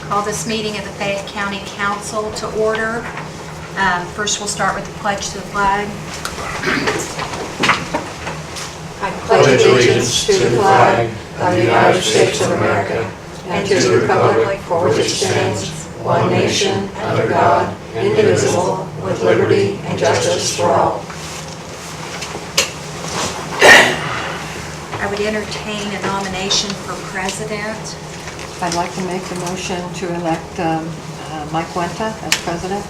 Call this meeting of the Fayette County Council to order. First, we'll start with the pledge to the flag. I pledge allegiance to the flag of the United States of America and to the republic for which it stands, one nation, under God, indivisible, with liberty and justice for all. I would entertain a nomination for president. I'd like to make the motion to elect Mike Wenta as president.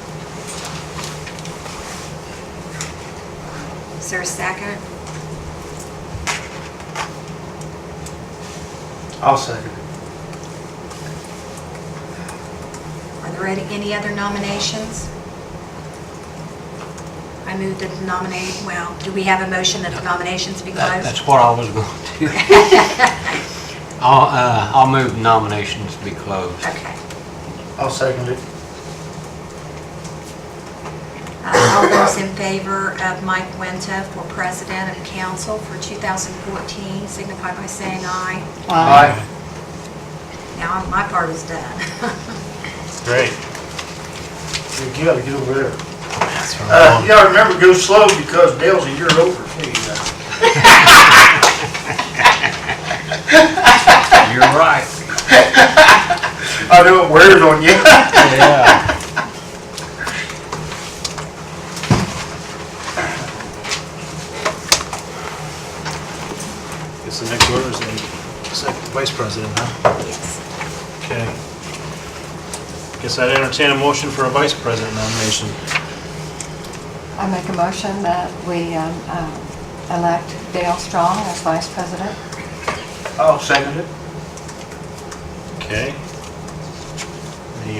Is there a second? I'll second it. Are there any other nominations? I move that the do we have a motion that the nominations be closed? That's what I was going to. I'll move nominations to be closed. Okay. I'll second it. All those in favor of Mike Wenta for president of council for 2014 signify by saying aye. Aye. Now my part is done. Great. You gotta get over there. That's right. You gotta remember, go slow because Dale's a year over. You're right. I know it wears on you. Yeah. Guess the next order is the second vice president, huh? Yes. Okay. Guess I'd entertain a motion for a vice president nomination. I make a motion that we elect Dale Strong as vice president. I'll second it. Okay. Any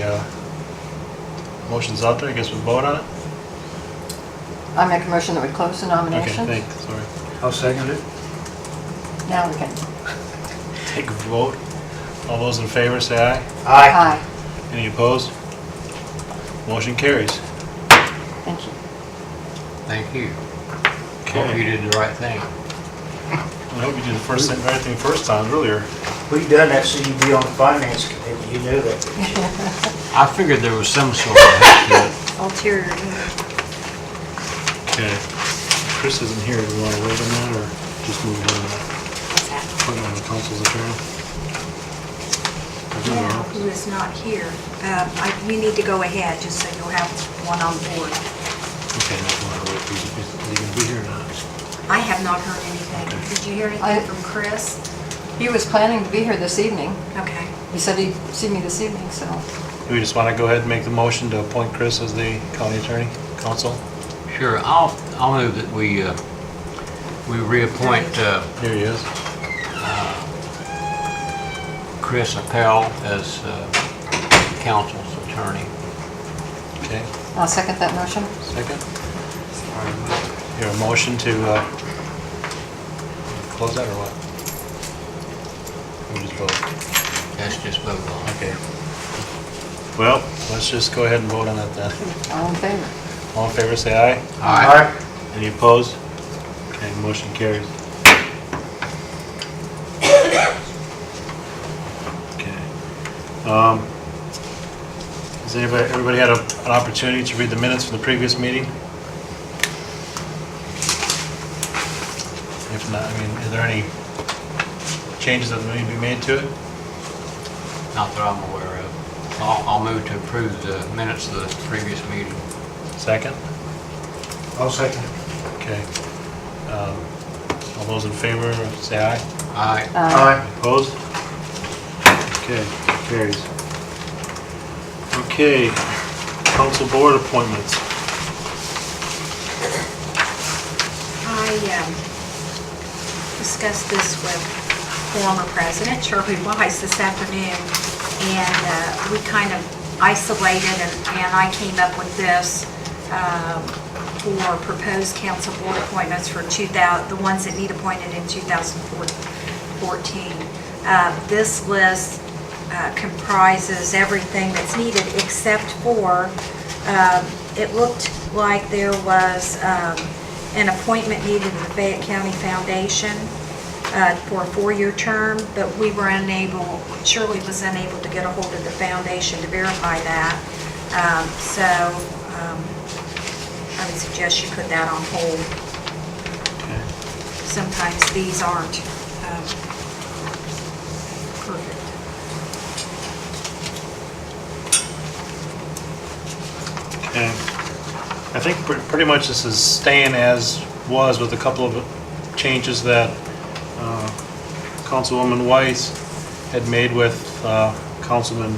motions out there? I guess we'll vote on it? I make a motion that we close the Okay, nominations. thanks, sorry. I'll second it. Now we can. Take a vote. All those in favor say aye. Aye. Aye. Any opposed? Motion carries. Thank you. Thank you. Okay. Hope you did the right thing. I hope you did the right thing first time earlier. We done that so you'd be on the finance committee, you knew that. I figured there was some sort of hack to it. Ulterior. Okay. Chris isn't here. Do we want to wait on that or just move on to that? What's that? Appointment of the council's attorney? Now, who is not here? You need to go ahead, just so you'll have one on board. Okay, that's why I wait. Is he going to be here or not? I have not heard anything. Did you hear anything from Chris? He was planning to be here this evening. Okay. He said he'd see me this evening, so. Do we just want to go ahead and make the motion to appoint Chris as the county attorney, counsel? Sure, I'll move that we reappoint Here he is. Chris Appel as council's attorney. Okay, I'll second that motion. second. Here, a motion to close that or what? We just vote. Let's just vote on it. Okay. Well, let's just go ahead and vote on that then. All in favor? All in favor, say aye. Aye. Any opposed? Okay, motion carries. Okay. Has everybody had an opportunity to read the minutes from the previous meeting? If not, I mean, are there any changes that need to be made to it? Not that I'm aware of. I'll move to approve the minutes of the previous meeting. Second? I'll second it. Okay. All those in favor, say aye. Aye. Aye. Opposed? Okay, carries. Okay, council board appointments. I discussed this with former President Shirley Weiss this afternoon, and we kind of isolated, and I came up with this for proposed council board appointments for the ones that need appointed in 2014. This list comprises everything that's needed except for, it looked like there was an appointment needed to the Fayette County Foundation. for a 4-year term, but we were unable, Shirley was unable to get a hold of the foundation to verify that. I would suggest you put that on hold. Okay. Sometimes these aren't perfect. Okay. I think pretty much this is staying as was with a couple of changes that Councilwoman Weiss had made with Councilman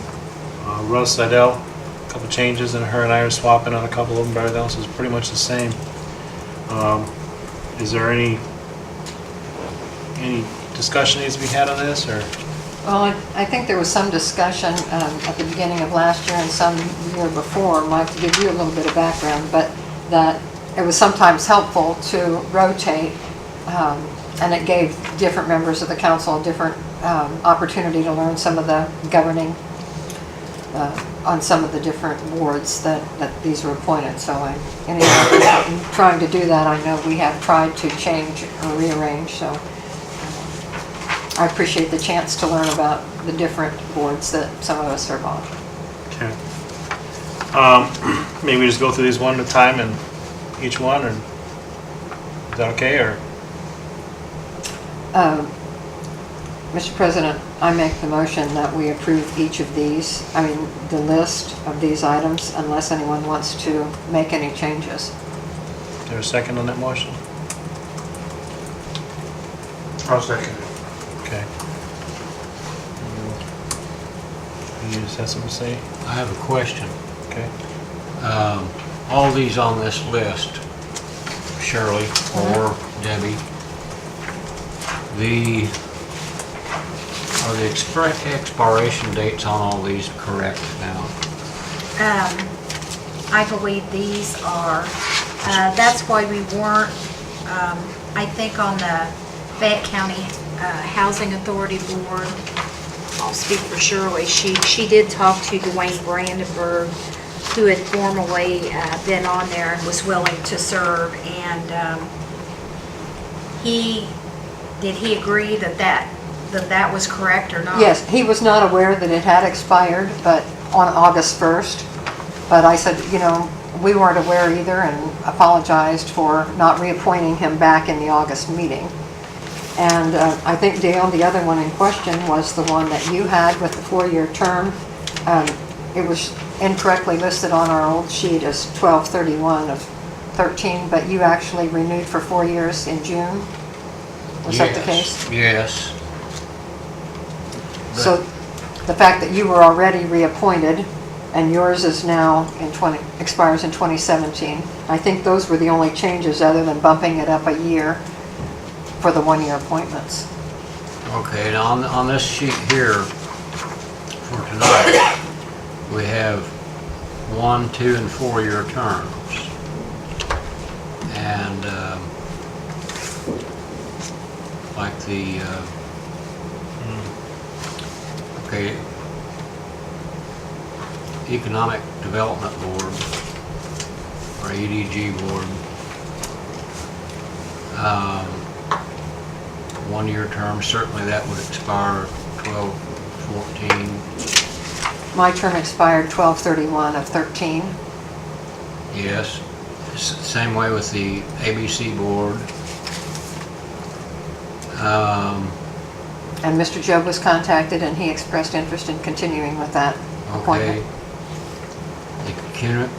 Russ Seidel. A couple changes, and her and I are swapping on a couple of them, but everything else is pretty much the same. Is there any discussion needs to be had on this, or? Well, I think there was some discussion at the beginning of last year and some year before, Mike, to give you a little bit of background, but that it was sometimes helpful to rotate, and it gave different members of the council a different opportunity to learn some of the governing on some of the different boards that these were appointed. So in trying to do that, I know we have tried to change or rearrange, so I appreciate the chance to learn about the different boards that some of us serve on. Okay. Maybe we just go through these one at a time and each one, or is that okay, or? Mr. President, I make the motion that we approve each of these, the list of these items, unless anyone wants to make any changes. Is there a second on that motion? I'll second it. Okay. You just have something to say? I have a question. Okay. All these on this list, Shirley or Debbie, are the expiration dates on all these correct now? I believe these are. That's why we weren't, I think on the Fayette County Housing Authority Board, I'll speak for Shirley, she did talk to Dwayne Brandenburg, who had formerly been on there and was willing to serve, and did he agree that was correct or not? Yes, he was not aware that it had expired, but on August 1st. But I said, we weren't aware either, and apologized for not reappointing him back in the August meeting. And I think, Dale, the other one in question was the one that you had with the 4-year term. It was incorrectly listed on our old sheet as 12/31 of 13, but you actually renewed for 4 years in June? Was that the case? Yes. So the fact that you were already reappointed and yours is now expires in 2017, I think those were the only changes other than bumping it up a year for the 1-year appointments. Okay, now on this sheet here for tonight, we have 1, 2, and 4-year terms. And like the, okay, Economic Development Board, or EDG Board, 1-year term, certainly that would expire 12/14. My term expired 12/31 of 13. Yes. Same way with the ABC Board. And Mr. Job was contacted and he expressed interest in continuing with that Okay. appointment. The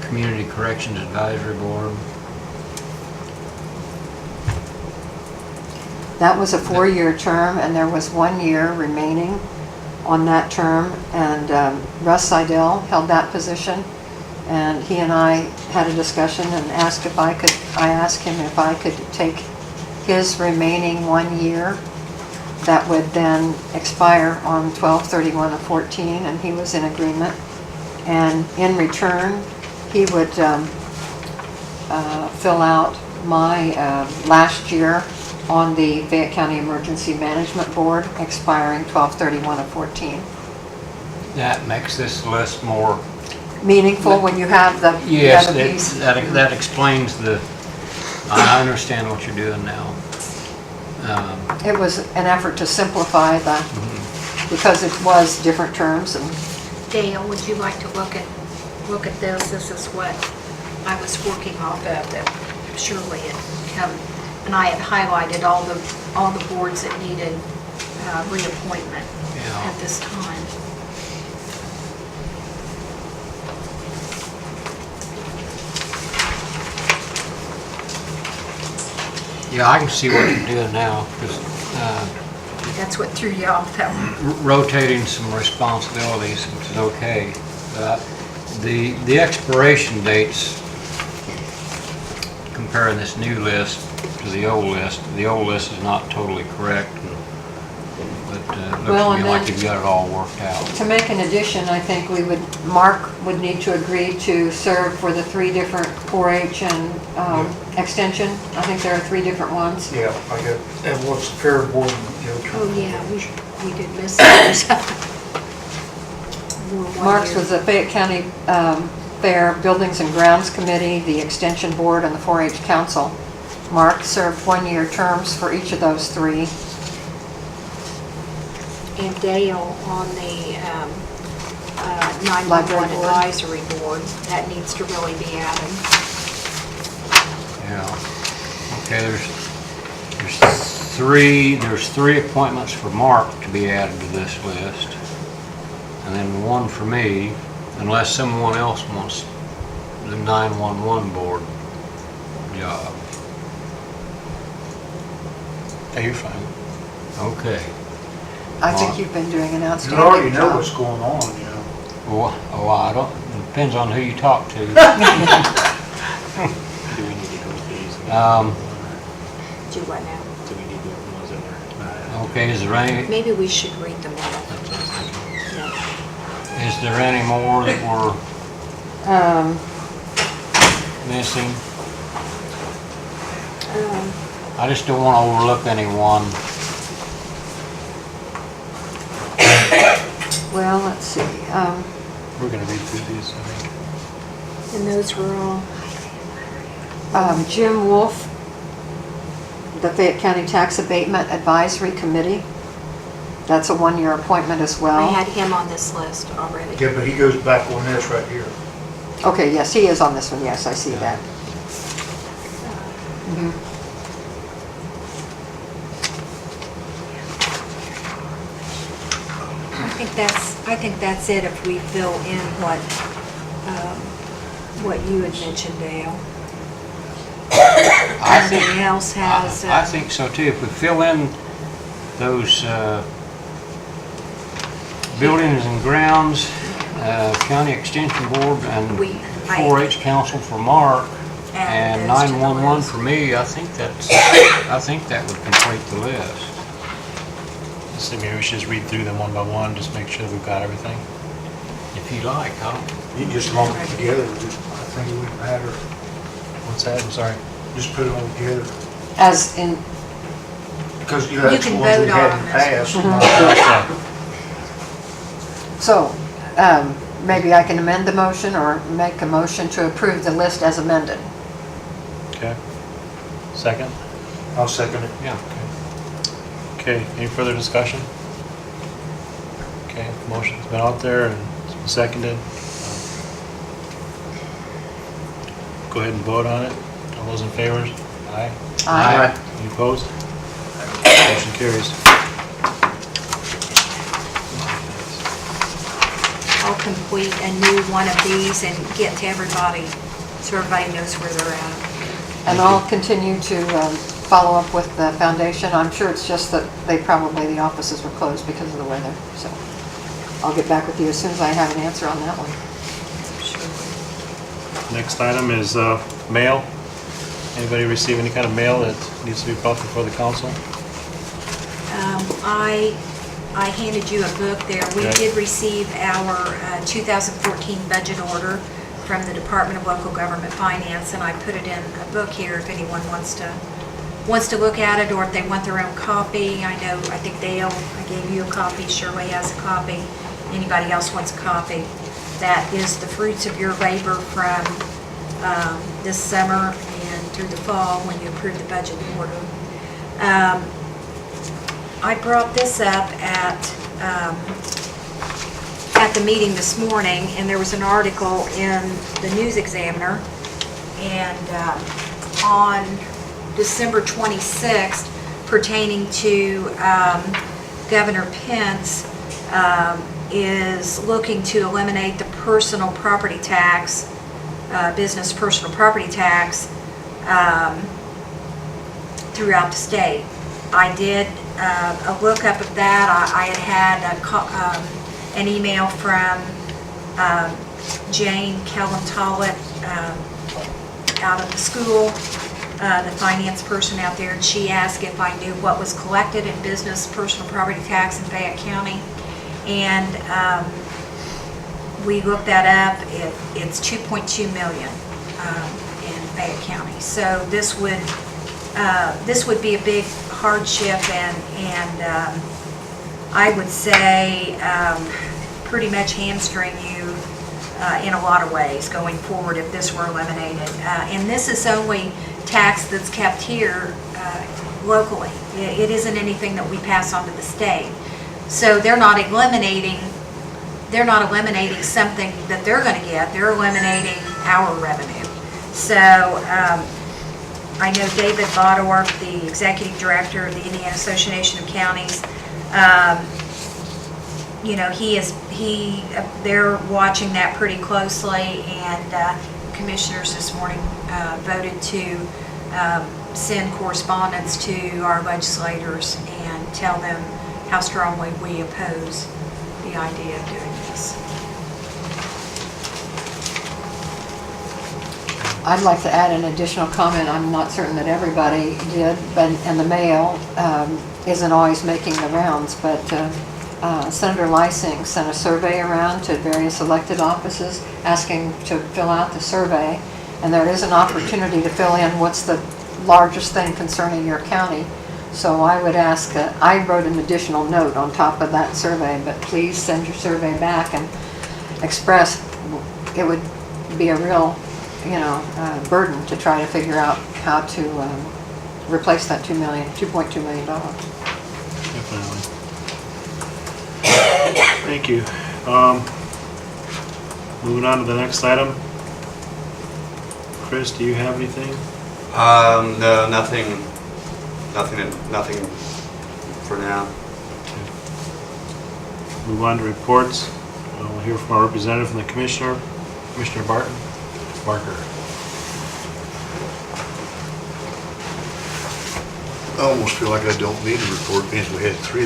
Community Corrections Advisory Board. That was a 4-year term, and there was 1 year remaining on that term, and Russ Seidel held that position, and he and I had a discussion and asked him if I could take his remaining 1 year that would then expire on 12/31 of 14, and he was in agreement. And in return, he would fill out my last year on the Fayette County Emergency Management Board, expiring 12/31 of 14. That makes this list more, Meaningful when you have the yes, other piece. that explains I understand what you're doing now. It was an effort to simplify because it was different terms and Dale, would you like to look at this? This is what I was working off of that Shirley had come, and I had highlighted all the boards that needed reappointment Yeah. at this time. Yeah, I can see what you're doing now, because That's what threw you off that one. rotating some responsibilities, which is okay. The expiration dates, comparing this new list to the old list is not totally correct, but it Well, looks to me and like then- you've got it all worked out. to make an addition, I think Mark would need to agree to serve for the 3 different 4-H and extension. I think there are 3 different ones. Yeah, I got, and what's the fair board, Oh, yeah, we did miss those. We're 1 Mark's year. was the Fayette County Fair Buildings and Grounds Committee, the Extension Board, and the 4-H Council. Mark served 1-year terms for each of those 3. And Dale on the Library 911 board. advisory board. That needs to really be added. Yeah. Okay, there's 3 appointments for Mark to be added to this list. And then 1 for me, unless someone else wants the 911 board job. Yeah, you're fine. Okay. I think you've been doing an you outstanding already know job. what's going on, you know. Well, I don't, depends on who you talk to. Do we need to go with these? Do what now? Do we need the ones that are? Okay, is there any, Maybe we should read them all. That's what I was thinking. Yeah. is there any more that we're Um, missing? I just don't want to overlook anyone. Well, let's see. We're gonna read through these, I think. And those were all, Jim Wolf, the Fayette County Tax Abatement Advisory Committee. That's a 1-year appointment as well. I had him on this list already. Yeah, but he goes back on this right here. Okay, yes, he is on this one. Yes, I see that. Mhm. I think that's it if we fill in what you had mentioned, Dale. I think, Everything else has, I think so too. If we fill in those buildings and grounds, county extension board and We- 4-H council for Mark Add and those to the 911 list. for me, I think that would complete the list. So maybe we should just read through them one by one, just make sure we've got everything. If you like, I don't, You can just lump it together, I think it wouldn't matter. What's that? I'm sorry. Just put it all together. As in, Because, you know, that's the can ones we vote had on in the them. past. Yeah. so, maybe I can amend the motion or make a motion to approve the list as amended. Okay. Second? I'll second it. yeah. Okay, any further discussion? Okay, motion's been out there and it's been seconded. Go ahead and vote on it. All those in favor? Aye. Aye. Any opposed? Motion carries. I'll complete a new one of these and get to everybody, so everybody knows where they're at. And I'll continue to follow up with the foundation. I'm sure it's just that the offices were closed because of the weather. So I'll get back with you as soon as I have an answer on that one. Next item is mail. Anybody receive any kind of mail that needs to be brought before the council? I handed you a book there. We Okay. did receive our 2014 budget order from the Department of Local Government Finance, and I put it in a book here if anyone wants to look at it, or if they want their own copy. I think Dale, I gave you a copy, Shirley has a copy, anybody else wants a copy. That is the fruits of your labor from this summer and through the fall when you approved the budget order. I brought this up at the meeting this morning, and there was an article in the News Examiner, and on December 26th pertaining to Governor Pence is looking to eliminate the personal property tax, business personal property tax throughout the state. I did a lookup of that. I had an email from Jane Kellen-Tollett out of the school, the finance person out there, and she asked if I knew what was collected in business personal property tax in Fayette County. And we looked that up. It's 2.2 million in Fayette County. So this would be a big hardship, and I would say pretty much hamstring you in a lot of ways going forward if this were eliminated. And this is only tax that's kept here locally. It isn't anything that we pass on to the state. So they're not eliminating something that they're going to get. They're eliminating our revenue. So I know David Bodorf, the executive director of the Indiana Association of Counties, they're watching that pretty closely, and commissioners this morning voted to send correspondence to our legislators and tell them how strongly we oppose the idea of doing this. I'd like to add an additional comment. I'm not certain that everybody did, and the mail isn't always making the rounds, but Senator Lysing sent a survey around to various elected offices asking to fill out the survey, and there is an opportunity to fill in what's the largest thing concerning your county. So I would ask, I wrote an additional note on top of that survey, but please send your survey back and express, it would be a real burden to try to figure out how to replace that $2.2 million. Definitely. Thank you. Moving on to the next item. Chris, do you have anything? No, nothing for now. Move on to reports. We'll hear from our representative from the Commissioner Barker. I almost feel like I don't need a report because we had three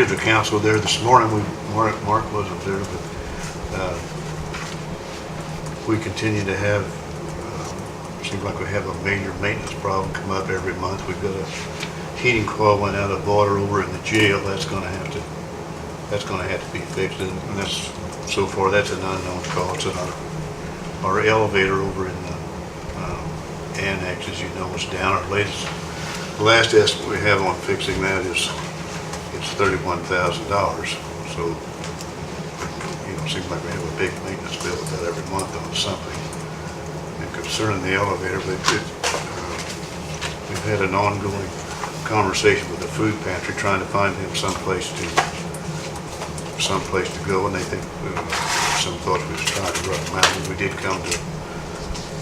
of the council there this morning. Mark wasn't there, but we continue to have, seems like we have a major maintenance problem come up every month. We've got a heating coil went out of water over in the jail. That's going to have to be fixed, and that's, so far that's an unknown cost. And our elevator over in the annex, as you know, is down. The last estimate we have on fixing that is it's $31,000. So it seems like we have a big maintenance bill with that every month on something. And concerning the elevator, we've had an ongoing conversation with the food pantry trying to find him someplace to go, and they think some thought we was trying to rough him out. We did come to,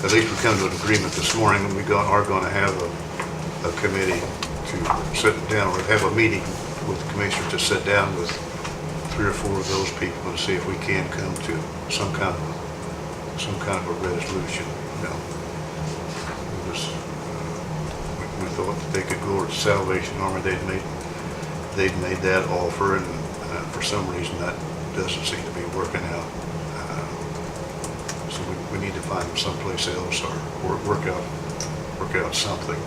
at least we come to an agreement this morning, and we are going to have a committee to sit down, or have a meeting with the commissioner to sit down with 3 or 4 of those people and see if we can come to some kind of a resolution. We thought that they could go over to Salvation Army. They'd made that offer, and for some reason that doesn't seem to be working out. So we need to find them someplace else, or work out something.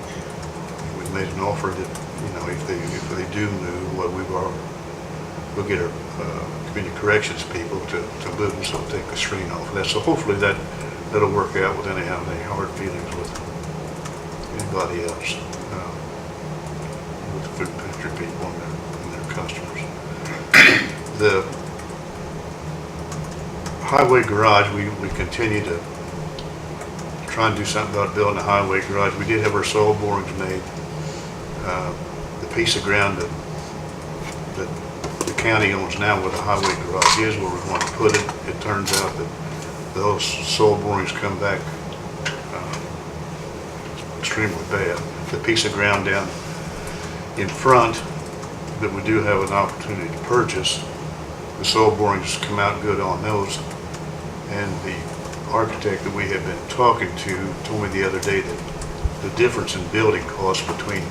We made an offer that if they do move, we'll get our community corrections people to move them, so we'll take the strain off of that. So hopefully that'll work out without any hard feelings with anybody else, with the food pantry people and their customers. The highway garage, we continue to try and do something about building a highway garage. We did have our soil borings made. The piece of ground that county owns now where the highway garage is, where we want to put it. It turns out that those soil borings come back extremely bad. The piece of ground down in front that we do have an opportunity to purchase, the soil borings come out good on those. And the architect that we have been talking to told me the other day that the difference in building costs between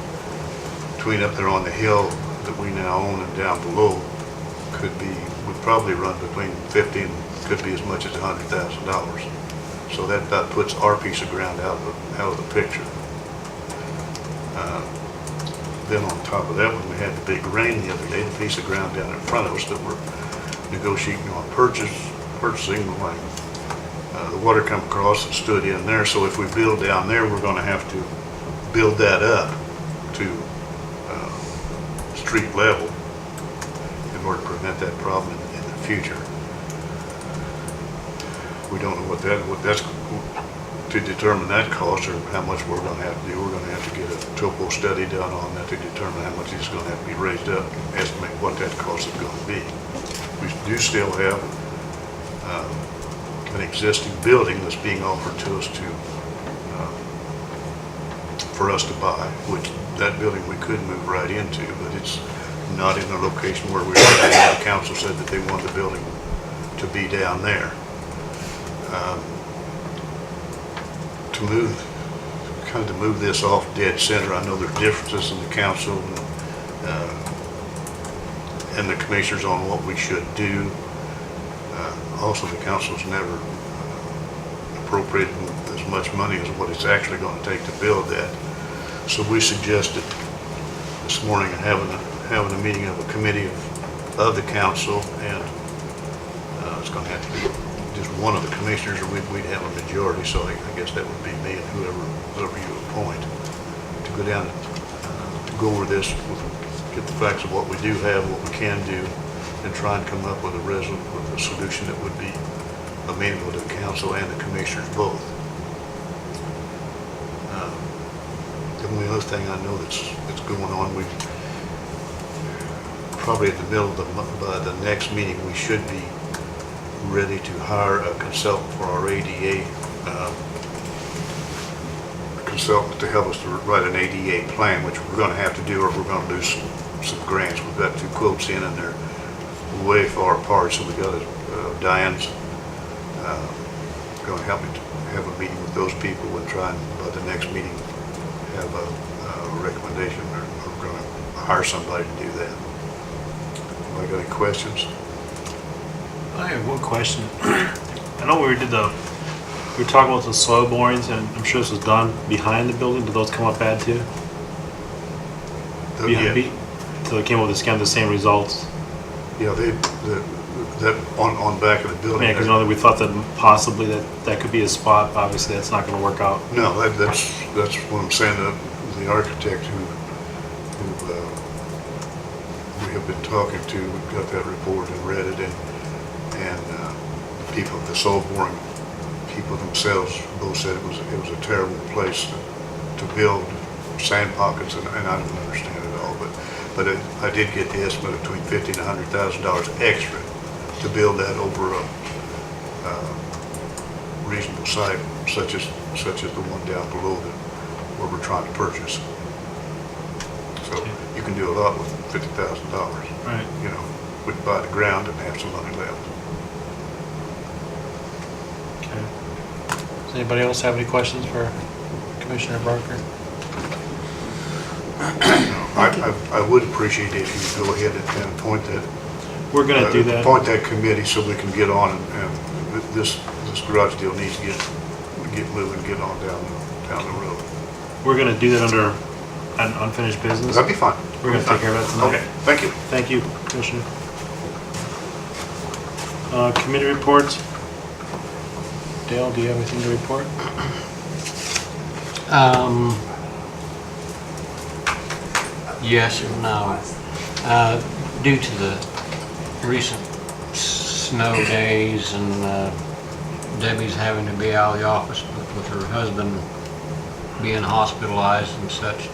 up there on the hill that we now own and down below would probably run between 50 and could be as much as $100,000. So that about puts our piece of ground out of the picture. Then on top of that, when we had the big rain the other day, the piece of ground down in front of us that we're negotiating on purchasing, like the water come across and stood in there. So if we build down there, we're going to have to build that up to street level in order to prevent that problem in the future. We don't know what that's to determine that cost or how much we're going to have to do. We're going to have to get a topo study done on that to determine how much it's going to have to be raised up, estimate what that cost is going to be. We do still have an existing building that's being offered to us for us to buy, which that building we could move right into, but it's not in the location where we are now. The council said that they wanted the building to be down there. To move this off dead center, I know there's differences in the council and the commissioners on what we should do. Also, the council's never appropriated as much money as what it's actually going to take to build that. So we suggested this morning having a meeting of a committee of the council, and it's going to have to be just one of the commissioners, or we'd have a majority, so I guess that would be me and whoever you appoint, to go down and go over this, get the facts of what we do have, what we can do, and try and come up with a solution that would be amenable to the council and the commissioners both. The only other thing I know that's going on, we probably at the middle of by the next meeting, we should be ready to hire a consultant for our ADA, a consultant to help us to write an ADA plan, which we're going to have to do, or we're going to lose some grants. We've got 2 quotes in, and they're way far apart, so we got Diane's going to help me to have a meeting with those people and try and by the next meeting have a recommendation, or we're going to hire somebody to do that. Anybody got any questions? I have one question. I know we were talking about the soil borings, and I'm sure this was done behind the building. Did those come up bad too? Yeah. So it came up with kind of the same results? Yeah, that on back of the building. Yeah, because we thought that possibly that could be a spot. Obviously, that's not going to work out. No, that's what I'm saying. The architect who we have been talking to, we got that report and read it, and the people, the soil boring people themselves both said it was a terrible place to build sand pockets, and I don't understand it all, but I did get the estimate of between $50,000 and $100,000 extra to build that over a reasonable site, such as the one down below where we're trying to purchase. So you can do a lot with $50,000. Right. You know, we can buy the ground and have some money left. Okay. Does anybody else have any questions for Commissioner Barker? I would appreciate it if you would go ahead and appoint that. We're going to do that. Appoint that committee so we can get on, and this garage deal needs to get moving, get on down the road. We're going to do that under an unfinished business. That'd be fine. We're going to take care of that tonight. Okay, thank you. Thank you, Commissioner. Committee reports. Dale, do you have anything to report? Yes and no. Due to the recent snow days and Debbie's having to be out of the office with her husband being hospitalized and such,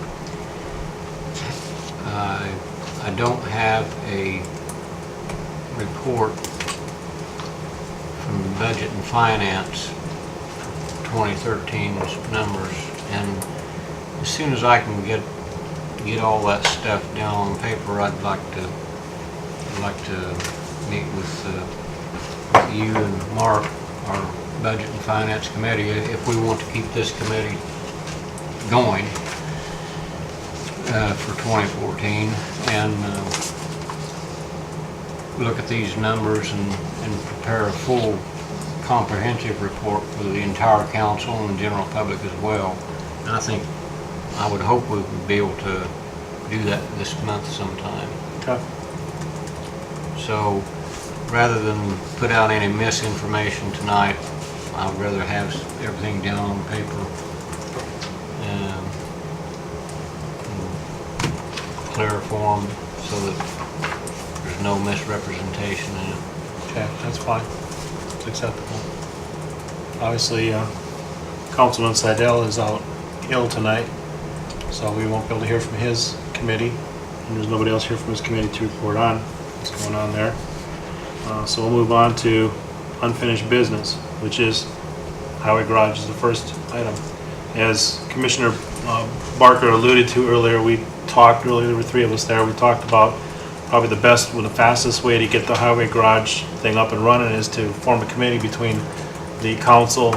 I don't have a report from the Budget and Finance, 2013's numbers, and as soon as I can get all that stuff down on paper, I'd like to meet with you and Mark, our Budget and Finance Committee, if we want to keep this committee going for 2014, and look at these numbers and prepare a full comprehensive report for the entire council and the general public as well. And I would hope we would be able to do that this month sometime. Okay. So rather than put out any misinformation tonight, I'd rather have everything down on paper and in clear form so that there's no misrepresentation in it. Okay, that's fine. It's acceptable. Obviously, Councilman Seidel is out ill tonight, so we won't be able to hear from his committee, and there's nobody else here from his committee to report on what's going on there. So we'll move on to unfinished business, which is highway garage is the first item. As Commissioner Barker alluded to earlier, there were three of us there, we talked about probably the best or the fastest way to get the highway garage thing up and running is to form a committee between the council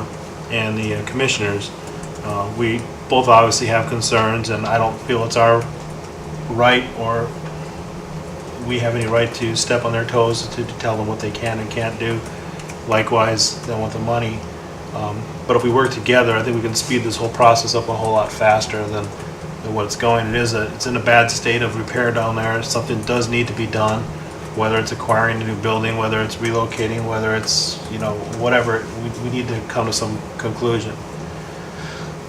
and the commissioners. We both obviously have concerns, and I don't feel it's our right or we have any right to step on their toes to tell them what they can and can't do. Likewise, they want the money. But if we work together, I think we can speed this whole process up a whole lot faster than what it's going. It's in a bad state of repair down there. Something does need to be done, whether it's acquiring a new building, whether it's relocating, whether it's, whatever. We need to come to some conclusion.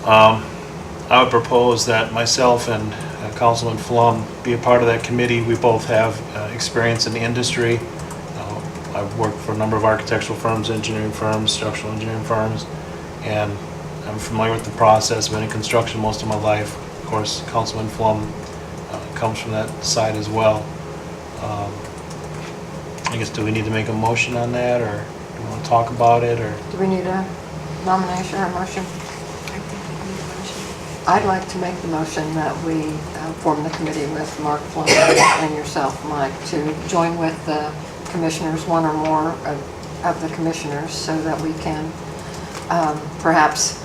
I would propose that myself and Councilman Flum be a part of that committee. We both have experience in the industry. I've worked for a number of architectural firms, engineering firms, structural engineering firms, and I'm familiar with the process. I've been in construction most of my life. Of course, Councilman Flum comes from that side as well. I guess, do we need to make a motion on that, or do we want to talk about it, or? Do we need a nomination or a motion? I'd like to make the motion that we form the committee with Mark Flum and yourself, Mike, to join with the commissioners, one or more of the commissioners, so that we can perhaps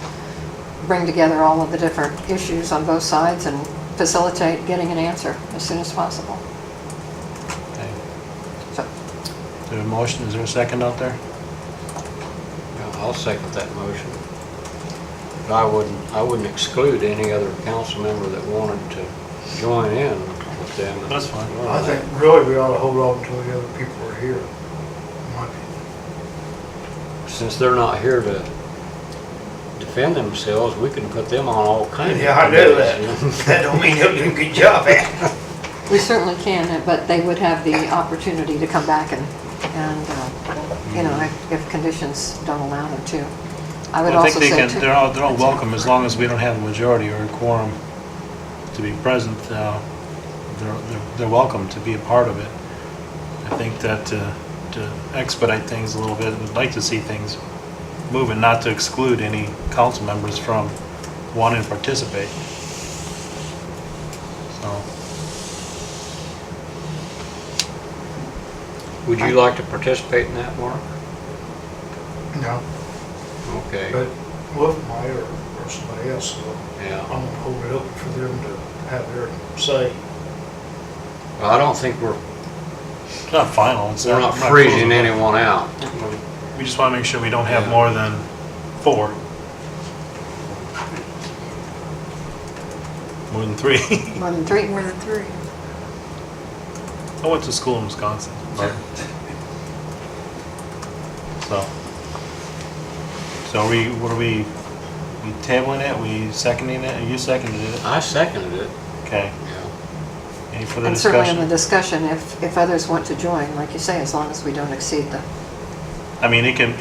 bring together all of the different issues on both sides and facilitate getting an answer as soon as possible. Okay. So, Is there a motion? Is there a second out there? I'll second that motion. But I wouldn't exclude any other council member that wanted to join in with them. That's fine. I think really we ought to hold on until the other people are here. in my opinion. Since they're not here to defend themselves, we can put them on all kinds of. Yeah, I know that. committees, That don't mean they'll do a good job at it. we certainly can, but they would have the opportunity to come back and if conditions don't allow them to. I would Well, I also think say they're all welcome, as long as we don't have a majority or a quorum to be present. They're welcome to be a part of it. I think that to expedite things a little bit, we'd like to see things moving, not to exclude any council members from wanting to participate. So, Would you like to participate in that, Mark? No, Okay, but Wolf might or somebody else, so yeah. I'm gonna hold it open for them to have their say. Well, I don't think we're it's not final. not we're freezing closing it. anyone out. We just want to make sure we don't have Yeah. more than 4. More than 3. more than 3. More than 3. I went to school in Wisconsin. So what are we tabling it? We seconding it? You seconded it? I seconded it, Okay. yeah. Any further And certainly in the discussion? discussion, if others want to join, like you say, as long as we don't exceed the, I mean, it can,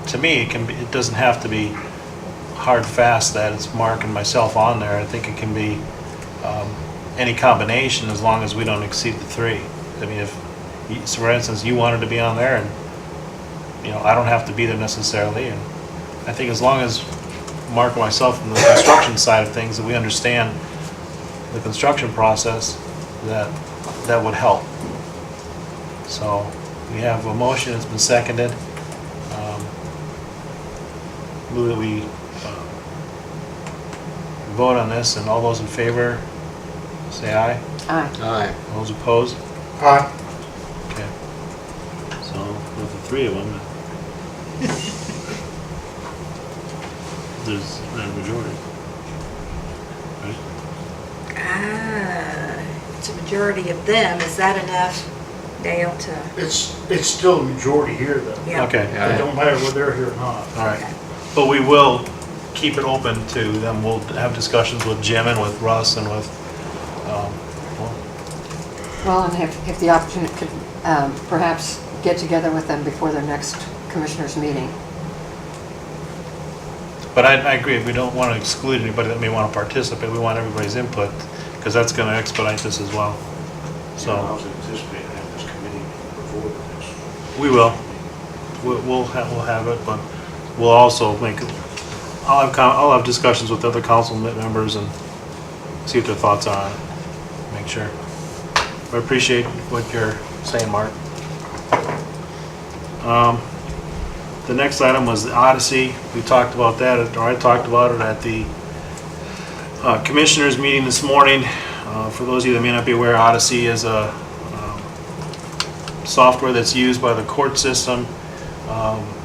to me, it doesn't have to be hard fast that it's Mark and myself on there. I think it can be any combination as long as we don't exceed the 3. I mean, So for instance, you wanted to be on there and, I don't have to be there necessarily. And I think as long as Mark and myself from the construction side of things, that we understand the construction process, that would help. So we have a motion, it's been seconded. Move that we vote on this, and all those in favor, say aye. Aye. Aye. Those opposed? Aye. Okay. So with the three of them, there's a majority. Right? It's a majority of them. Is that enough, Dale, to? It's still a majority here, though. Yeah. Okay, It don't matter whether they're here or not. all right. But we will keep it open to them. We'll have discussions with Jim and with Russ and with, Well, and if the opportunity could perhaps get together with them before their next commissioners' meeting. but I agree, we don't want to exclude anybody that may want to participate. We want everybody's input, because that's going to expedite this as well. I So, was anticipating having this committee before the next. we will. We'll have it, but we'll also I'll have discussions with other council members and see what their thoughts are on it. Make sure. I appreciate what you're saying, Mark. The next item was the Odyssey. We talked about that, or I talked about it at the commissioners meeting this morning. For those of you that may not be aware, Odyssey is a software that's used by the court system.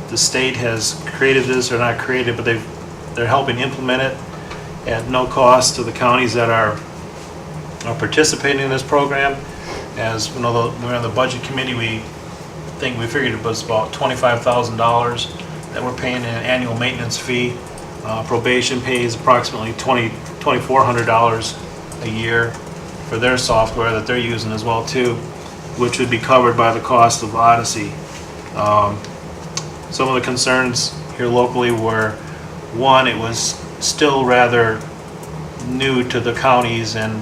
The state has created this, or not created, but they're helping implement it at no cost to the counties that are participating in this program. As we know, we're on the budget committee, we figured it was about $25,000 that we're paying in an annual maintenance fee. Probation pays approximately $2,400 a year for their software that they're using as well too, which would be covered by the cost of Odyssey. Some of the concerns here locally were, one, it was still rather new to the counties and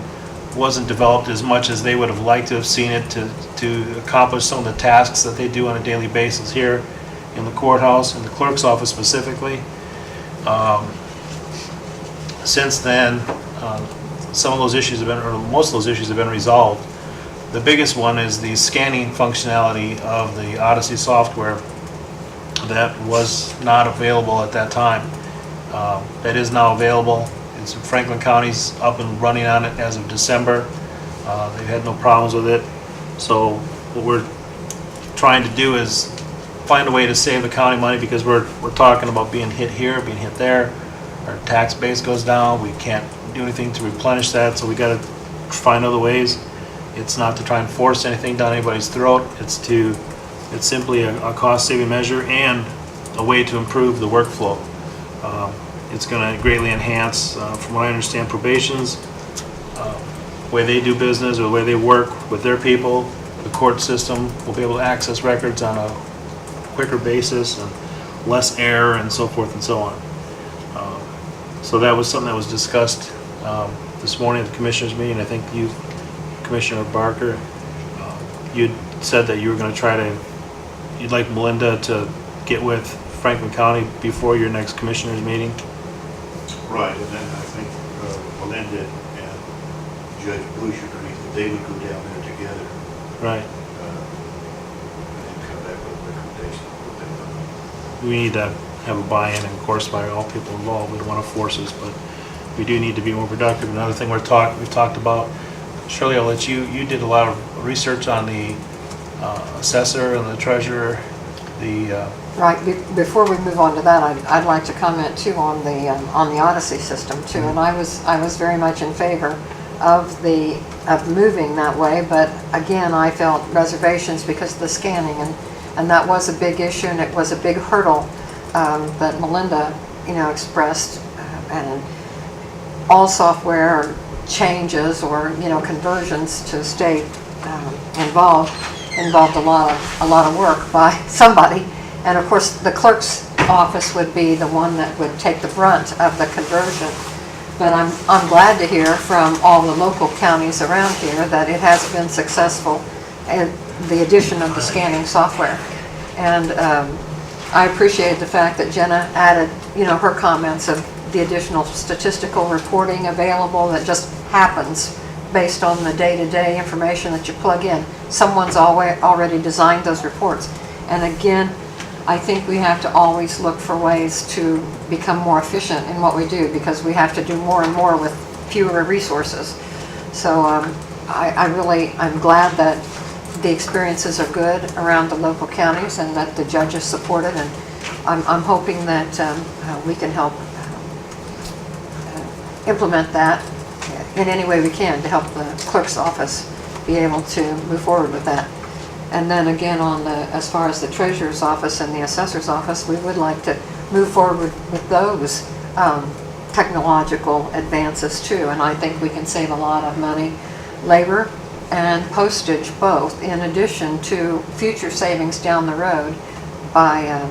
wasn't developed as much as they would have liked to have seen it to accomplish some of the tasks that they do on a daily basis here in the courthouse, in the clerk's office specifically. Since then, some of those issues have been, or most of those issues have been resolved. The biggest one is the scanning functionality of the Odyssey software that was not available at that time. That is now available. It's in Franklin County's up and running on it as of December. They've had no problems with it. So what we're trying to do is find a way to save the county money, because we're talking about being hit here, being hit there. Our tax base goes down. We can't do anything to replenish that, so we got to find other ways. It's not to try and force anything down anybody's throat. It's simply a cost-saving measure and a way to improve the workflow. It's going to greatly enhance, from what I understand, probation's way they do business or the way they work with their people. The court system will be able to access records on a quicker basis and less error and so forth and so on. So that was something that was discussed this morning at the commissioners meeting. I think you, Commissioner Barker, you said that you were going to you'd like Melinda to get with Franklin County before your next commissioners meeting. Right, and then I think Melinda and Judge Bush agreed that they would go down there together Right. and come back with a recommendation. We need to have a buy-in, and of course by all people involved. We don't want to force us, but we do need to be more productive. Another thing we've talked about, Shirley, I'll let you did a lot of research on the assessor and the treasurer, Right, before we move on to that, I'd like to comment too on the Odyssey system too, and I was very much in favor of moving that way, but again, I felt reservations because of the scanning, and that was a big issue, and it was a big hurdle that Melinda, expressed, and all software changes or conversions to stay involved a lot of work by somebody. And of course, the clerk's office would be the one that would take the brunt of the conversion. But I'm glad to hear from all the local counties around here that it has been successful. And the addition of the scanning software. And I appreciated the fact that Jenna added, her comments of the additional statistical reporting available that just happens based on the day-to-day information that you plug in. Someone's already designed those reports. And again, I think we have to always look for ways to become more efficient in what we do, because we have to do more and more with fewer resources. So I'm glad that the experiences are good around the local counties and that the judges support it, and I'm hoping that we can help implement that in any way we can to help the clerk's office be able to move forward with that. And then again, as far as the treasurer's office and the assessor's office, we would like to move forward with those technological advances too, and I think we can save a lot of money, labor and postage both, in addition to future savings down the road by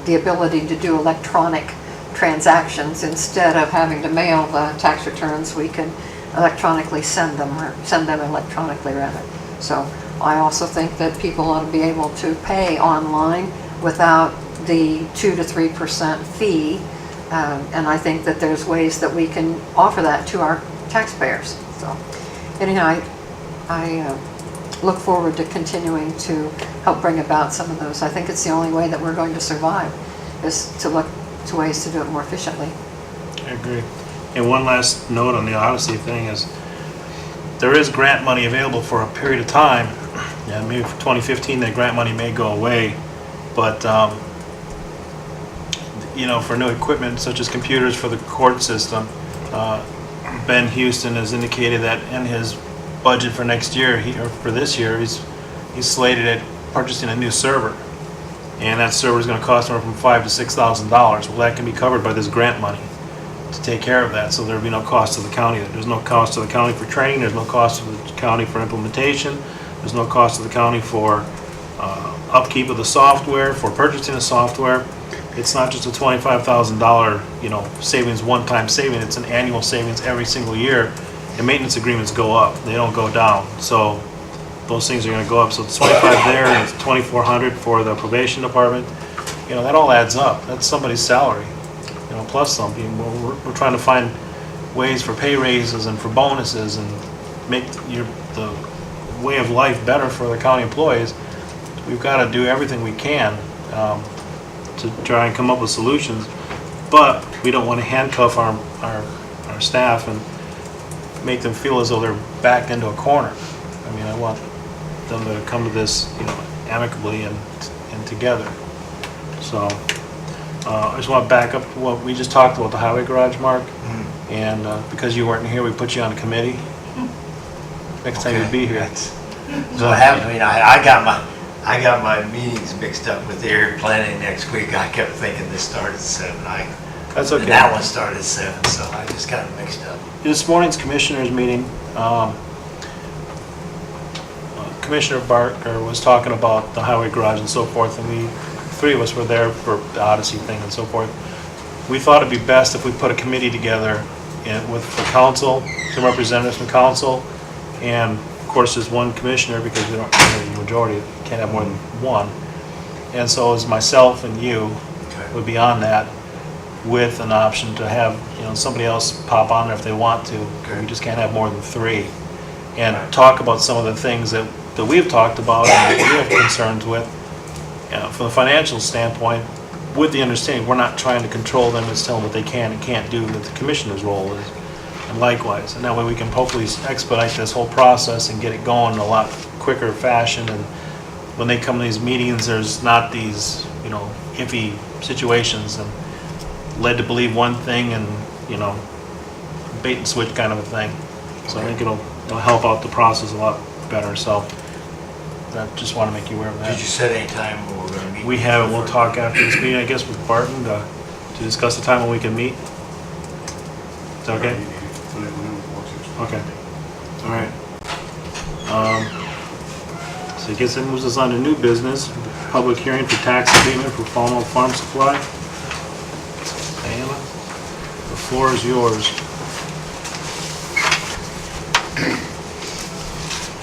the ability to do electronic transactions. Instead of having to mail the tax returns, we can electronically send them, or send them electronically rather. So I also think that people ought to be able to pay online without the 2 to 3% fee, and I think that there's ways that we can offer that to our taxpayers. So anyhow, I look forward to continuing to help bring about some of those. I think it's the only way that we're going to survive, is to look to ways to do it more efficiently. I agree. And one last note on the Odyssey thing is, there is grant money available for a period of time. Yeah, maybe for 2015 that grant money may go away, but for new equipment such as computers for the court system, Ben Houston has indicated that in his budget for next year, or for this year, he's slated at purchasing a new server, and that server is going to cost him from $5,000 to $6,000. Well, that can be covered by this grant money to take care of that, so there'll be no cost to the county. There's no cost to the county for training, there's no cost to the county for implementation, there's no cost to the county for upkeep of the software, for purchasing the software. It's not just a $25,000, savings, one-time saving, it's an annual savings every single year, and maintenance agreements go up, they don't go down. So those things are going to go up. So it's 25 there, and it's 2,400 for the probation department. That all adds up. That's somebody's salary, plus something. We're trying to find ways for pay raises and for bonuses and make the way of life better for the county employees. We've got to do everything we can to try and come up with solutions, but we don't want to handcuff our staff and make them feel as though they're backed into a corner. I want them to come to this, amicably and together. So I just want to back up to what we just talked about, the highway garage, Mark. And because you weren't here, we put you on a committee. Next time you'll be here. So I got my meetings mixed up with their planning next week. I kept thinking this started at 7. That's okay. And that one started at 7, so I just got it mixed up. This morning's commissioners meeting, Commissioner Barker was talking about the highway garage and so forth, and we, 3 of us were there for the Odyssey thing and so forth. We thought it'd be best if we put a committee together with the council, some representatives from council, and of course there's one commissioner because we don't have a majority, can't have more than one. And so as myself and you would be on that, with an option to have somebody else pop on there if they want to. We just can't have more than 3, and talk about some of the things that we've talked about and that we have concerns with. From a financial standpoint, with the understanding we're not trying to control them, it's telling them what they can and can't do, that the commissioner's role is, and likewise. And that way we can hopefully expedite this whole process and get it going in a lot quicker fashion. And when they come to these meetings, there's not these iffy situations and led to believe one thing and bait and switch kind of a thing. So I think it'll help out the process a lot better. So I just want to make you aware of that. Did you set any time when we're going to meet? We have it. We'll talk after this meeting, I guess, with Barton to discuss the time when we can meet. Is that okay? Okay. All right. So I guess that moves us on to new business. Public hearing for tax abatement for Falmouth Farm Supply. Diana, the floor is yours.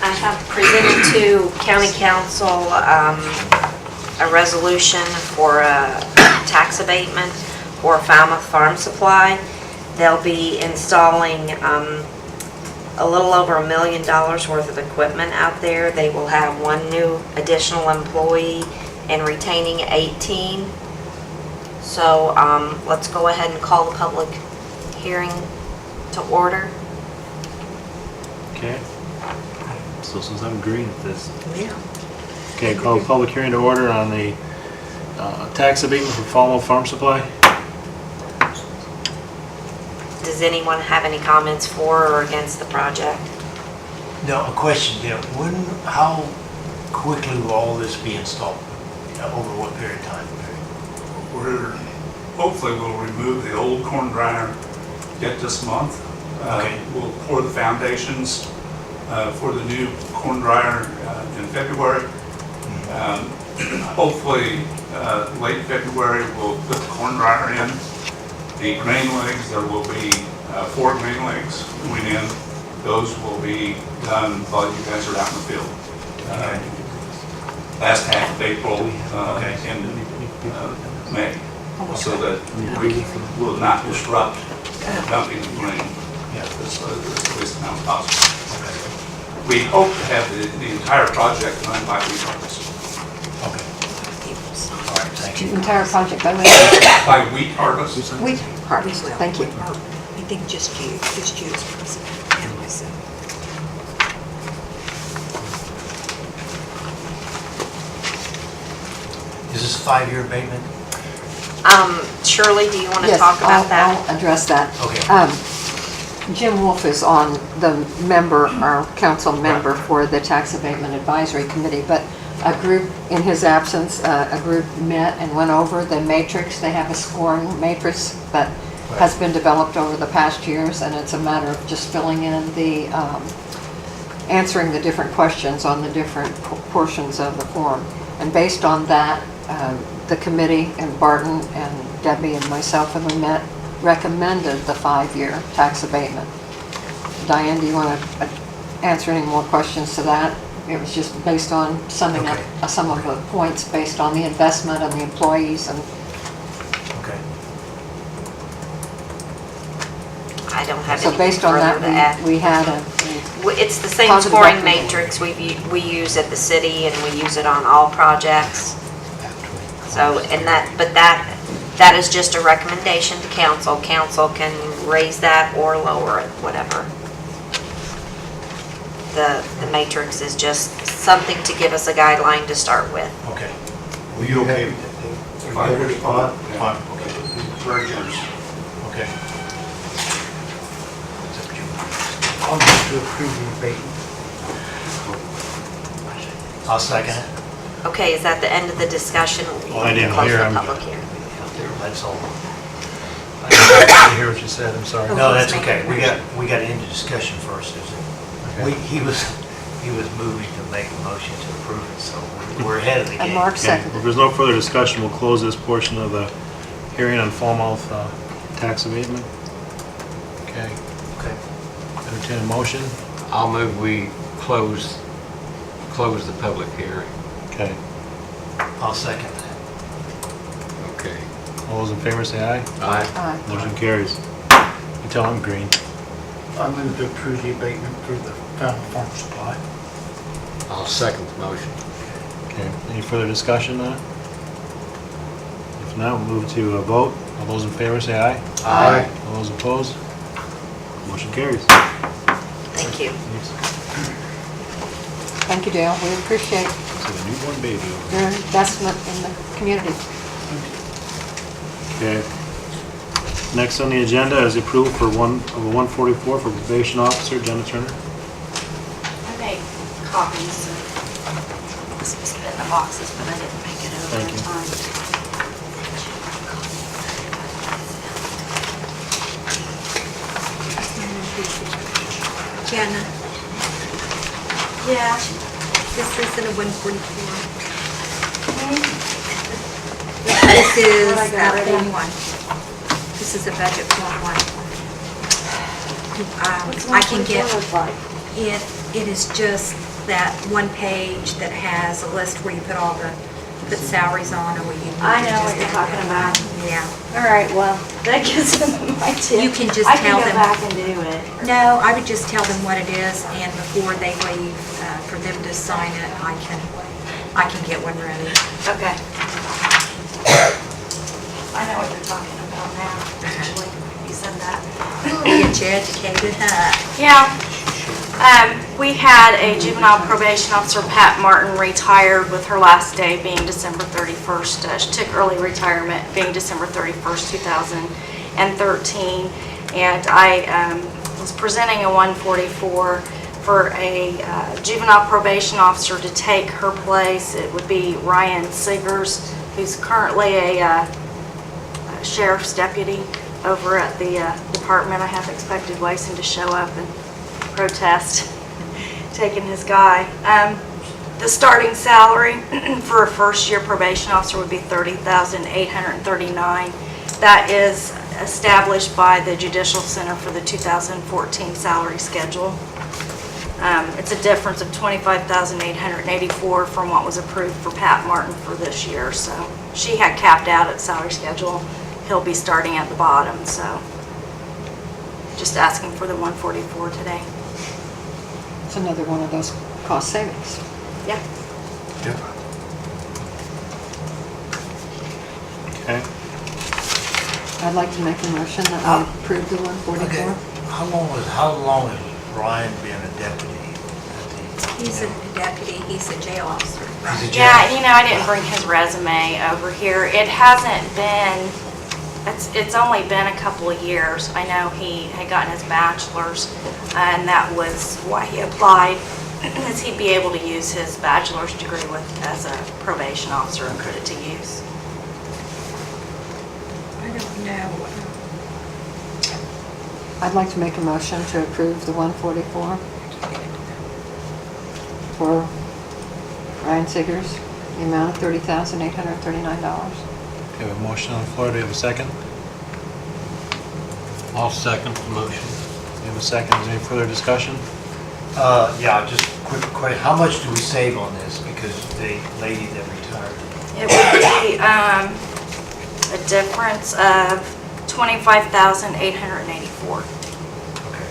I have presented to county council a resolution for a tax abatement for Falmouth Farm Supply. They'll be installing a little over $1 million worth of equipment out there. They will have one new additional employee and retaining 18. So let's go ahead and call the public hearing to order. Okay. So since I'm agreeing with this, Yeah. okay, call the public hearing to order on the tax abatement for Falmouth Farm Supply. Does anyone have any comments for or against the project? No, a question, how quickly will all this be installed? Over what period of time? Hopefully we'll remove the old corn dryer yet this month. Okay. We'll pour the foundations for the new corn dryer in February. Hopefully late February we'll put the corn dryer in. The grain legs, there will be 4 grain legs going in. Those will be done while you guys are out in the field. Last half of April and May, so that we will not disrupt dumping the grain as least amount possible. We hope to have the entire project done by wheat harvest. Okay. All right, thank you. Entire project by when? By wheat harvest? Wheat harvest, thank you. I think just you as president and myself. Is this a 5-year abatement? Shirley, do you want to Yes, talk about that? I'll address that. Okay. Jim Wolf is on the member, our council member for the Tax Abatement Advisory Committee, but a group, in his absence, a group met and went over the matrix. They have a scoring matrix that has been developed over the past years, and it's a matter of just filling in the, answering the different questions on the different portions of the form. And based on that, the committee and Barton and Debbie and myself, when we met, recommended the 5-year tax abatement. Diane, do you want to answer any more questions to that? It was just based on summing up some of the points based on the investment and the employees and. Okay. I don't have So anything based on further to that, add. we had It's the same Positive scoring recommendation. matrix we use at the city, and we use it on all projects. So, and that is just a recommendation to council. Council can raise that or lower it, whatever. The matrix is just something to give us a guideline to start with. Okay. Were you okay with it? 5 years. Fine, okay. Very generous. Okay. I'll move to approve the abatement. I'll second it. Okay, is that the end of the discussion? Well, I didn't Close hear the him. public hearing. That's all. I didn't hear what you said, I'm sorry. No, that's okay. We got into discussion first. He was moving to make a motion to approve it, so we're ahead of the And game. Mark Okay, seconded. if there's no further discussion, we'll close this portion of the hearing on Falmouth tax abatement. Okay, Okay. entertain a motion. I'll move we close the public hearing. Okay, I'll second that. Okay. all those in favor say aye. Aye. Aye. Motion carries. You tell him green. I move to approve the abatement for the Falmouth Farm Supply. I'll second the motion. Okay, any further discussion on it? If not, we'll move to a vote. All those in favor say aye. Aye. All those opposed? Motion carries. Thank you. Thank you, Dale. We appreciate So the newborn baby over your investment in the community. Okay. Next on the agenda is approval for of a 144 for probation officer, Jenna Turner. I made copies. This was in the boxes, but I didn't make it over Thank in you. time. Jenna, Yeah. this isn't a 144. This is What I got ready. Form 1. This is a budget Form 1. What's I can get, 144 look like? it is just that one page that has a list where you put all the, put salaries on and where you. I know what you're talking about. Yeah. All right, well, that gives them my tip. You can just I tell can them. go back and do it. No, I would just tell them what it is, and before they leave, for them to sign it, I can get one ready. Okay. I know what you're talking about now, actually. You said that. Get you educated, huh? Yeah. We had a juvenile probation officer, Pat Martin, retired with her last day being December 31st. She took early retirement being December 31st, 2013. And I was presenting a 144 for a juvenile probation officer to take her place. It would be Ryan Seegers, who's currently a sheriff's deputy over at the department. I have expected Wason to show up and protest taking his guy. The starting salary for a first-year probation officer would be $30,839. That is established by the Judicial Center for the 2014 salary schedule. It's a difference of $25,884 from what was approved for Pat Martin for this year. So she had capped out at salary schedule. He'll be starting at the bottom, so just asking for the 144 today. It's another one of those cost savings. Yeah. Okay. I'd like to make a motion that we approve the 144. Okay, how long has Ryan been a deputy at the? He's a deputy, he's a jail officer. He's a jail Yeah, officer. you know, I didn't bring his resume over here. It hasn't been, it's only been a couple of years. I know he had gotten his bachelor's, and that was why he applied, is he'd be able to use his bachelor's degree as a probation officer and put it to use. I don't know. I'd like to make a motion to approve the 144 for Ryan Seegers, the amount of $30,839. We have a motion on the floor. Do we have a second? I'll second the motion. We have a second. Is there any further discussion? Yeah, just quick question, how much do we save on this? Because the lady that retired. It would be a difference of $25,884. Okay.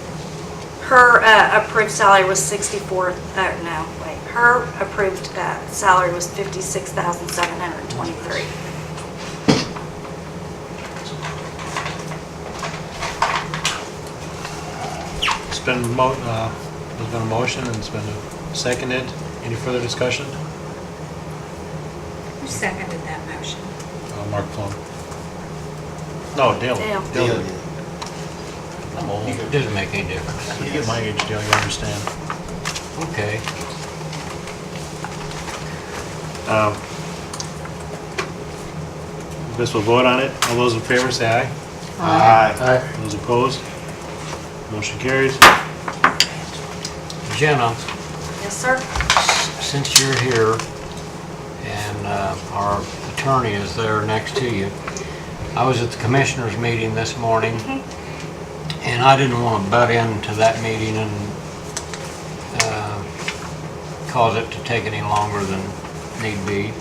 Her approved salary was her approved salary was $56,723. It's been there's been a motion and it's been seconded. Any further discussion? Who seconded that motion? Mark Plum. No, Dale. Dale. Dale. I'm old. It doesn't make any difference. You get my age, Dale, you understand. Okay. Guess we'll vote on it. All those in favor say aye. Aye. Those opposed? Motion carries. Jenna, Yes, sir. since you're here and our attorney is there next to you, I was at the commissioners meeting this morning and I didn't want to butt into that meeting and cause it to take any longer than need be.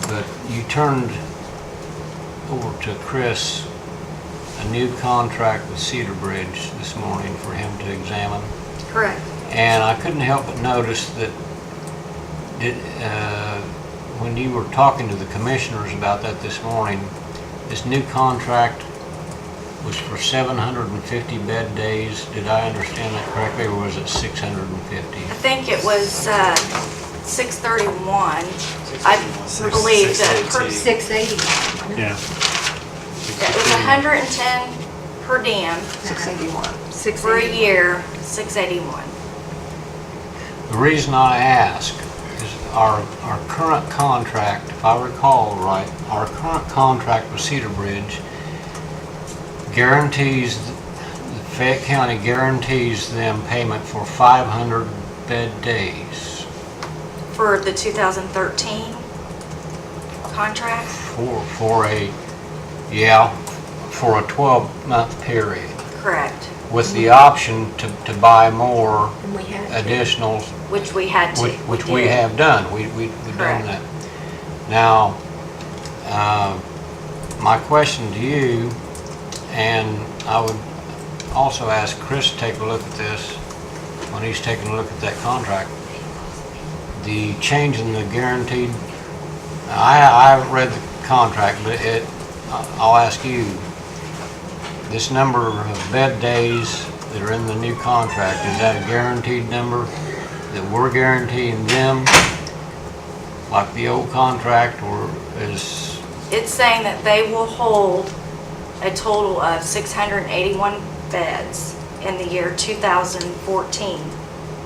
But you turned over to Chris a new contract with Cedar Bridge this morning for him to examine. Correct. And I couldn't help but notice that when you were talking to the commissioners about that this morning, this new contract was for 750 bed days. Did I understand that correctly, or was it 650? I think it was 631. I believe that per, 680. Yeah. it was 110 per diem 681. for a year, 681. The reason I ask is our current contract, if I recall right, our current contract with Cedar Bridge guarantees, the Fayette County guarantees them payment for 500 bed days. For the 2013 contract? For a 12-month period. Correct, with the option to buy more And we had to. additionals, which we had to. which we did. have done. We've done Correct. that. Now, my question to you, and I would also ask Chris to take a look at this when he's taking a look at that contract. The change in the guaranteed, I haven't read the contract, but I'll ask you, this number of bed days that are in the new contract, is that a guaranteed number that we're guaranteeing them, like the old contract, or is, It's saying that they will hold a total of 681 beds in the year 2014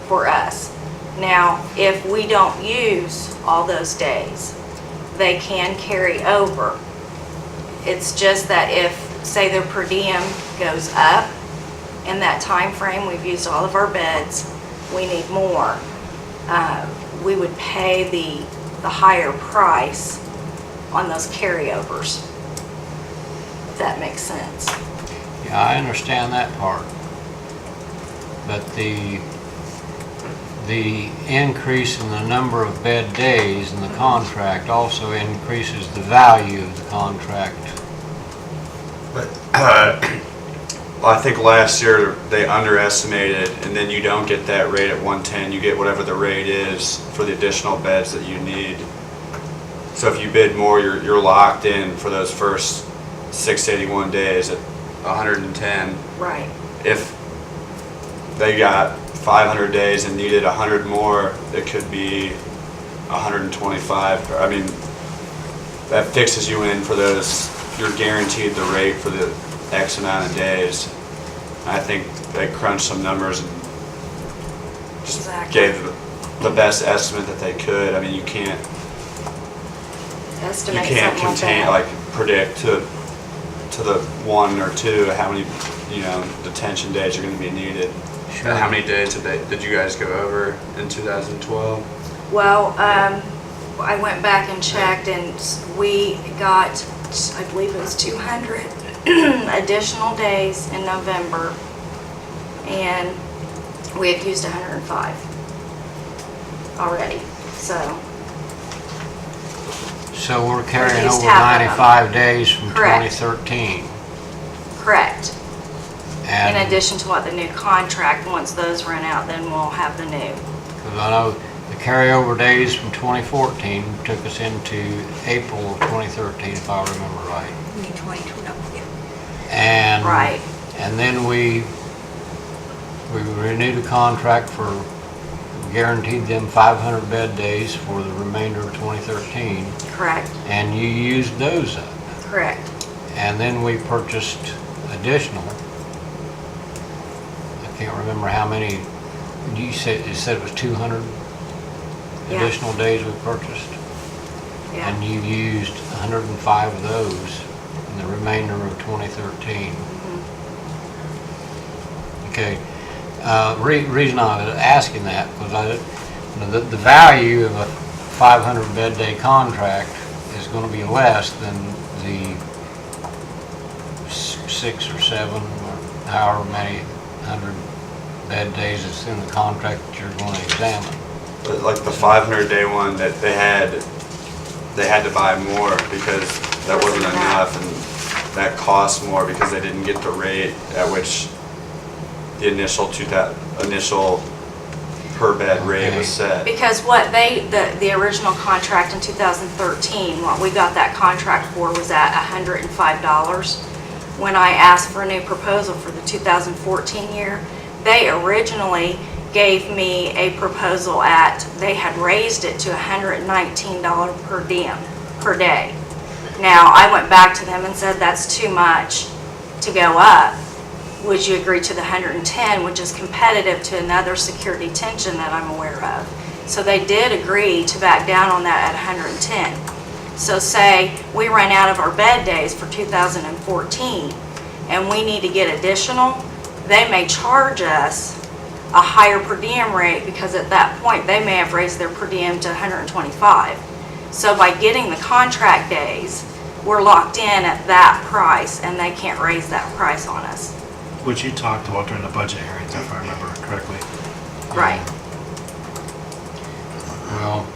for us. Now, if we don't use all those days, they can carry over. It's just that if, say, their per diem goes up in that time frame, we've used all of our beds, we need more, we would pay the higher price on those carryovers, if that makes sense. yeah, I understand that part. But the increase in the number of bed days in the contract also increases the value of the contract. But well, I think last year they underestimated, and then you don't get that rate at 110. You get whatever the rate is for the additional beds that you need. So if you bid more, you're locked in for those first 681 days at 110. Right. If they got 500 days and needed 100 more, it could be 125. I mean, that fixes you in for those. You're guaranteed the rate for the X amount of days. I think they crunched some numbers and just Exactly. gave the best estimate that they could. I mean, you can't Estimate contain, something like that. like predict to the 1 or 2 how many, detention days are going to be needed. How many days did you guys go over in 2012? Well, I went back and checked, and we got, I believe it was 200 additional days in November, and we have used 105 already, so. So we're carrying used over half of them. 95 days from Correct. 2013. Correct. In And addition to what the new contract, once those run out, then we'll have the new. because I know the carryover days from 2014 took us into April of 2013, if I remember right. We need 2012, yeah. And Right. And then we renewed a contract for, guaranteed them 500 bed days for the remainder of 2013, Correct. and you used those up. Correct. And then we purchased additional. I can't remember how many, you said it was 200 Yeah. additional days we purchased. Yeah. And you used 105 of those in the remainder of 2013. Okay. Reason I was asking that was the value of a 500 bed day contract is going to be less than the 6 or 7 or however many hundred bed days that's in the contract that you're going to examine. But like the 500 day one that they had to buy more because that wasn't enough, and that cost more because they didn't get the rate at which the initial per bed rate was set. Because what the original contract in 2013, what we got that contract for was at $105. When I asked for a new proposal for the 2014 year, they originally gave me a proposal they had raised it to $119 per diem, per day. Now, I went back to them and said, that's too much to go up. Would you agree to the 110, which is competitive to another secure detention that I'm aware of? So they did agree to back down on that at 110. So say we run out of our bed days for 2014 and we need to get additional, they may charge us a higher per diem rate because at that point they may have raised their per diem to 125. So by getting the contract days, we're locked in at that price and they can't raise that price on us. which you talked about during the budget hearings, if I remember correctly. Right. Well,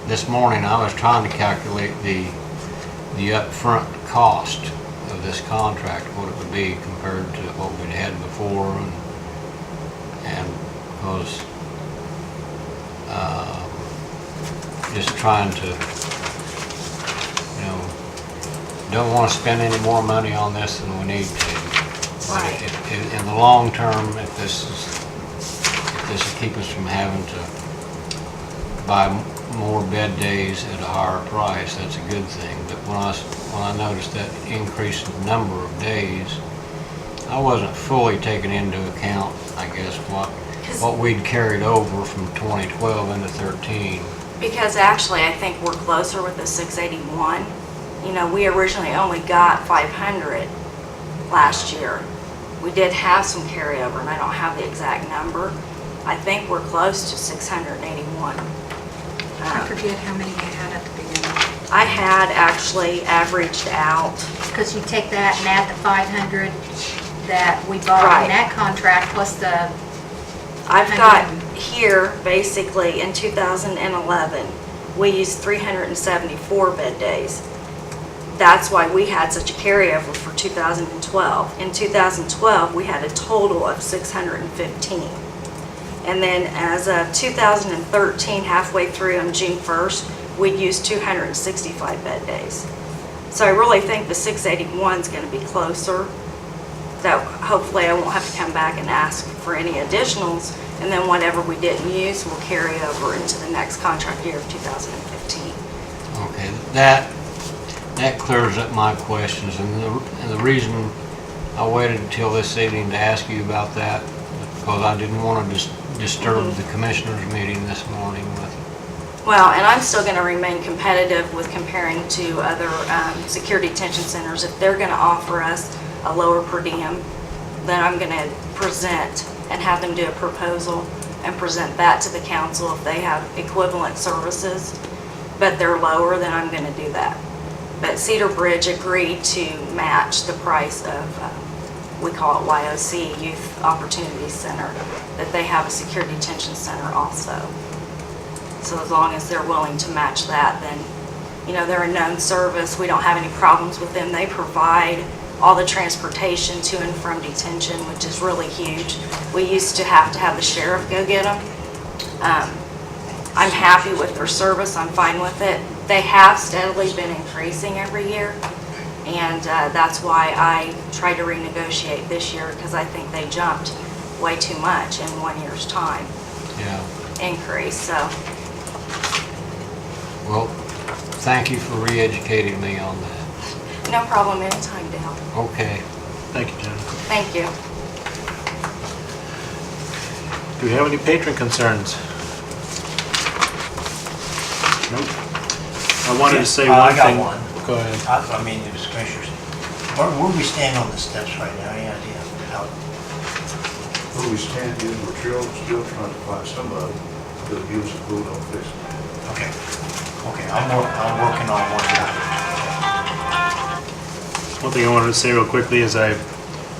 this morning, I was trying to calculate the upfront cost of this contract, what it would be compared to what we'd had before, and was just trying to, don't want to spend any more money on this than we need to. But Right. in the long term, if this will keep us from having to buy more bed days at a higher price, that's a good thing. But when I noticed that increase in number of days, I wasn't fully taking into account, I guess, what we'd carried over from 2012 into 13. Because actually, I think we're closer with the 681. We originally only got 500 last year. We did have some carryover, and I don't have the exact number. I think we're close to 681. I forget how many you had at the beginning. I had actually averaged out, Because you take that and add the 500 that we bought Right. in that contract plus the, I've got here, basically, in 2011, we used 374 bed days. That's why we had such a carryover for 2012. In 2012, we had a total of 615. And then as of 2013, halfway through on June 1st, we'd used 265 bed days. So I really think the 681 is going to be closer. That hopefully I won't have to come back and ask for any additionals, and then whatever we didn't use will carry over into the next contract year of 2015. Okay, that clears up my questions, and the reason I waited until this evening to ask you about that, because I didn't want to disturb the commissioners' meeting this morning with it. Well, and I'm still going to remain competitive with comparing to other security detention centers. If they're going to offer us a lower per diem, then I'm going to present and have them do a proposal and present that to the council. If they have equivalent services, but they're lower, then I'm going to do that. But Cedar Bridge agreed to match the price of, we call it YOC, Youth Opportunity Center, that they have a security detention center also. So as long as they're willing to match that, then, they're a known service. We don't have any problems with them. They provide all the transportation to and from detention, which is really huge. We used to have the sheriff go get them. I'm happy with their service. I'm fine with it. They have steadily been increasing every year, and that's why I tried to renegotiate this year, because I think they jumped way too much in 1 year's time. Yeah. Increase, so. Well, thank you for re-educating me on that. No problem, anytime, Dale. Okay. Thank you, Jen. Thank you. Do we have any patron concerns? Nope. I wanted to say one I got thing. one. Go ahead. I mean, it was commissioners. Where we stand on the steps right now? Any idea how? Where we stand is we're still trying to find somebody that'll give us a quote on this. Okay. Okay, I'm working on one now. One thing I wanted to say real quickly is it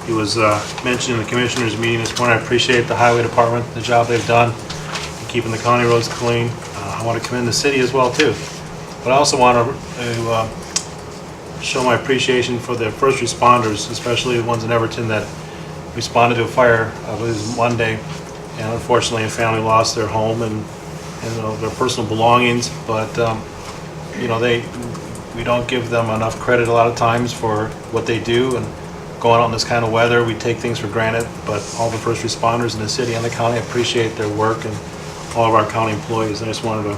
was mentioned in the commissioners' meeting this morning, I appreciate the highway department, the job they've done in keeping the county roads clean. I want to commend the city as well too. But I also want to show my appreciation for the first responders, especially the ones in Everton that responded to a fire, I believe it was Monday, and unfortunately a family lost their home and their personal belongings, but we don't give them enough credit a lot of times for what they do, and going out in this kind of weather, we take things for granted, but all the first responders in the city and the county appreciate their work, and all of our county employees. I just wanted to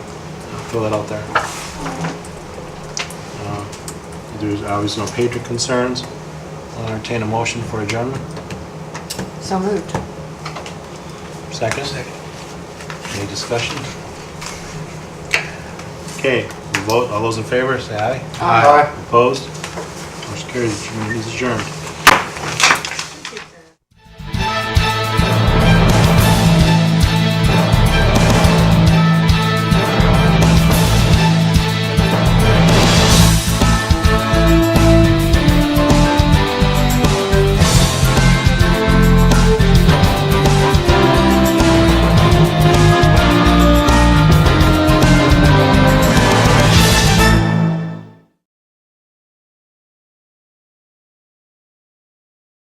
throw that out there. There's obviously no patron concerns. I'll entertain a motion for adjournment. So moved. Second? Any discussion? Okay, we'll vote. All those in favor, say aye. Aye. Opposed? Motion carries. Meeting is adjourned.